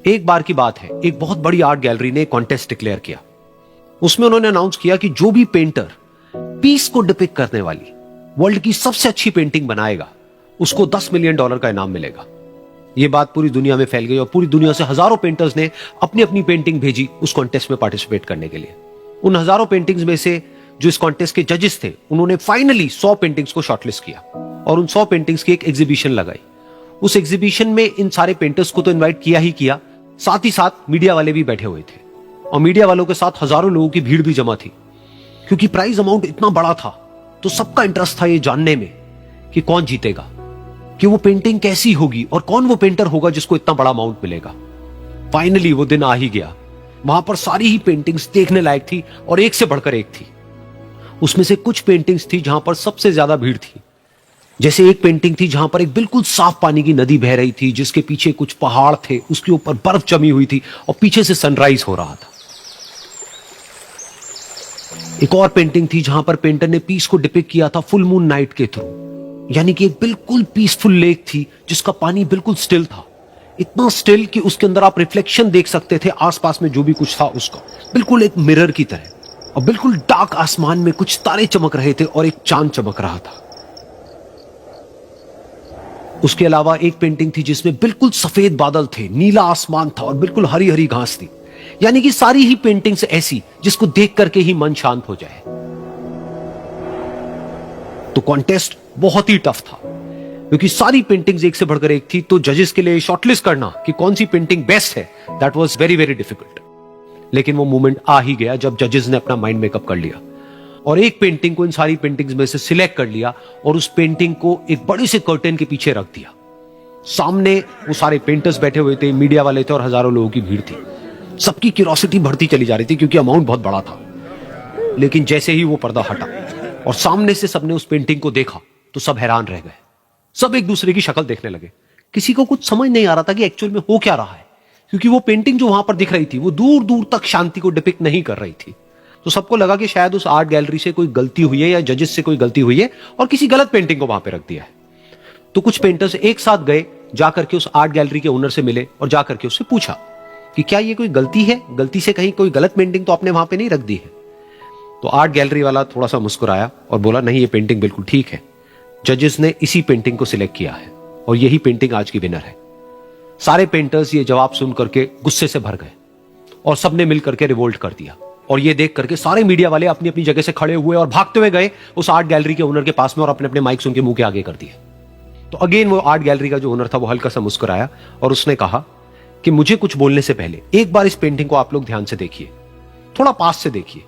एक बार की बात है, एक बहुत बड़ी आर्ट गैलरी ने कॉन्टेस्ट डिक्लेयर किया। उसमें उन्होंने अनाउंस किया कि जो भी पेंटर पीस को डिपिक्ट करने वाली वर्ल्ड की सबसे अच्छी पेंटिंग बनाएगा उसको $10 मिलियन का इनाम मिलेगा। यह बात पूरी दुनिया में फैल गई और पूरी दुनिया से हजारों पेंटर्स ने अपनी अपनी पेंटिंग भेजी उस कॉन्टेस्ट में पार्टिसिपेट करने के लिए। उन हजारों पेंटिंग्स में से जो इस कॉन्टेस्ट के जजेस थे उन्होंने फाइनली 100 पेंटिंग्स को शॉर्टलिस्ट किया और उन 100 पेंटिंग्स की एक एग्जीबिशन लगाई। उस एग्जीबिशन में इन सारे पेंटर्स को तो इनवाइट किया ही किया, साथ ही साथ मीडिया वाले भी बैठे हुए थे और मीडिया वालों के साथ हजारों लोगों की भीड़ भी जमा थी। क्योंकि प्राइज अमाउंट इतना बड़ा था तो सबका इंटरेस्ट था ये जानने में कि कौन जीतेगा, कि वो पेंटिंग कैसी होगी और कौन वो पेंटर होगा जिसको इतना बड़ा अमाउंट मिलेगा। फाइनली वो दिन आ ही गया। वहां पर सारी ही पेंटिंग्स देखने लायक थी और एक से बढ़कर एक थी। उसमें से कुछ पेंटिंग्स थी जहां पर सबसे ज्यादा भीड़ थी। जैसे एक पेंटिंग थी जहां पर एक बिल्कुल साफ पानी की नदी बह रही थी, जिसके पीछे कुछ पहाड़ थे, उसके ऊपर बर्फ जमी हुई थी और पीछे से सनराइज हो रहा था। एक और पेंटिंग थी जहां पर पेंटर ने पीस को डिपिक्ट किया था फुल मून नाइट के थ्रू, यानी कि एक बिल्कुल पीसफुल लेक थी जिसका पानी बिल्कुल स्टिल था, इतना स्टिल कि उसके अंदर आप रिफ्लेक्शन देख सकते थे आसपास में जो भी कुछ था उसका, बिल्कुल एक मिरर की तरह। और बिल्कुल डार्क आसमान में कुछ तारे चमक रहे थे और एक चांद चमक रहा था। उसके अलावा एक पेंटिंग थी जिसमें बिल्कुल सफेद बादल थे, नीला आसमान था और बिल्कुल हरी हरी घास थी। यानी कि सारी ही पेंटिंग्स ऐसी जिसको देख करके ही मन शांत हो जाए। तो कॉन्टेस्ट बहुत ही टफ था क्योंकि सारी पेंटिंग्स एक से बढ़कर एक थी। तो जजेस के लिए शॉर्टलिस्ट करना कि कौन सी पेंटिंग बेस्ट है, that was very very difficult. लेकिन वो मोमेंट आ ही गया जब जजेस ने अपना माइंड मेकअप कर लिया और एक पेंटिंग को इन सारी पेंटिंग्स में से सिलेक्ट कर लिया और उस पेंटिंग को एक बड़े से कर्टेन के पीछे रख दिया। सामने वो सारे पेंटर्स बैठे हुए थे, मीडिया वाले थे और हजारों लोगों की भीड़ थी। सबकी क्यूरियोसिटी बढ़ती चली जा रही थी क्योंकि अमाउंट बहुत बड़ा था। लेकिन जैसे ही वो पर्दा हटा और सामने से सबने उस पेंटिंग को देखा तो सब हैरान रह गए। सब एक दूसरे की शक्ल देखने लगे। किसी को कुछ समझ नहीं आ रहा था कि एक्चुअल में हो क्या रहा है, क्योंकि वो पेंटिंग जो वहां पर दिख रही थी वो दूर दूर तक शांति को डिपिक्ट नहीं कर रही थी। तो सबको लगा कि शायद उस आर्ट गैलरी से कोई गलती हुई है या जजेस से कोई गलती हुई है और किसी गलत पेंटिंग को वहां पे रख दिया है। तो कुछ पेंटर्स एक साथ गए, जाकर के उस आर्ट गैलरी के ओनर से मिले और जाकर के उससे पूछा कि क्या ये कोई गलती है, गलती से कहीं कोई गलत पेंटिंग तो आपने वहां पे नहीं रख दी है। तो आर्ट गैलरी वाला थोड़ा सा मुस्कुराया और बोला, नहीं, ये पेंटिंग बिल्कुल ठीक है। जजेस ने इसी पेंटिंग को सिलेक्ट किया है और यही पेंटिंग आज की विनर है। सारे पेंटर्स ये जवाब सुन करके गुस्से से भर गए और सबने मिल करके रिवोल्ट कर दिया। और ये देख करके सारे मीडिया वाले अपनी अपनी जगह से खड़े हुए और भागते हुए गए उस आर्ट गैलरी के ओनर के पास में और अपने अपने माइक्स उनके मुंह के आगे कर दिए। तो अगेन वो आर्ट गैलरी का जो ओनर था वो हल्का सा मुस्कुराया और उसने कहा कि मुझे कुछ बोलने से पहले एक बार इस पेंटिंग को आप लोग ध्यान से देखिए, थोड़ा पास से देखिए,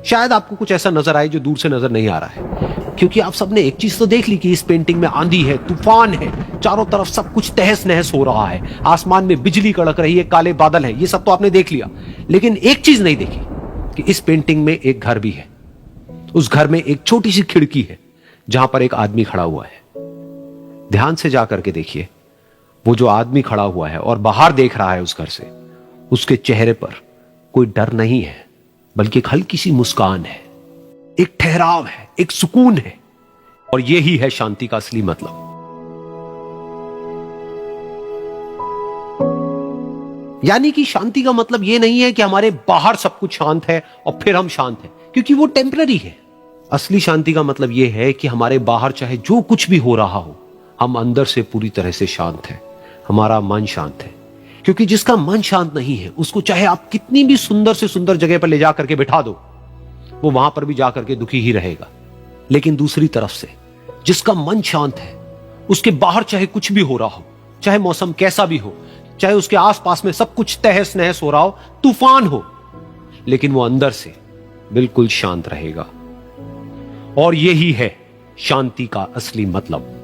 शायद आपको कुछ ऐसा नजर आए जो दूर से नजर नहीं आ रहा है। क्योंकि आप सबने एक चीज तो देख ली कि इस पेंटिंग में आंधी है, तूफान है, चारों तरफ सब कुछ तहस नहस हो रहा है, आसमान में बिजली कड़क रही है, काले बादल हैं, ये सब तो आपने देख लिया। लेकिन एक चीज नहीं देखी कि इस पेंटिंग में एक घर भी है। उस घर में एक छोटी सी खिड़की है जहां पर एक आदमी खड़ा हुआ है। ध्यान से जाकर के देखिए, वो जो आदमी खड़ा हुआ है और बाहर देख रहा है उस घर से, उसके चेहरे पर कोई डर नहीं है बल्कि एक हल्की सी मुस्कान है, एक ठहराव है, एक सुकून है। और यही है शांति का असली मतलब। यानी कि शांति का मतलब यह नहीं है कि हमारे बाहर सब कुछ शांत है और फिर हम शांत हैं, क्योंकि वो टेम्पररी है। असली शांति का मतलब यह है कि हमारे बाहर चाहे जो कुछ भी हो रहा हो, हम अंदर से पूरी तरह से शांत हैं, हमारा मन शांत है। क्योंकि जिसका मन शांत नहीं है उसको चाहे आप कितनी भी सुंदर से सुंदर जगह पर ले जाकर के बिठा दो, वो वहां पर भी जाकर के दुखी ही रहेगा। लेकिन दूसरी तरफ से जिसका मन शांत है, उसके बाहर चाहे कुछ भी हो रहा हो, चाहे मौसम कैसा भी हो, चाहे उसके आसपास में सब कुछ तहस नहस हो रहा हो, तूफान हो, लेकिन वो अंदर से बिल्कुल शांत रहेगा। और यही है शांति का असली मतलब।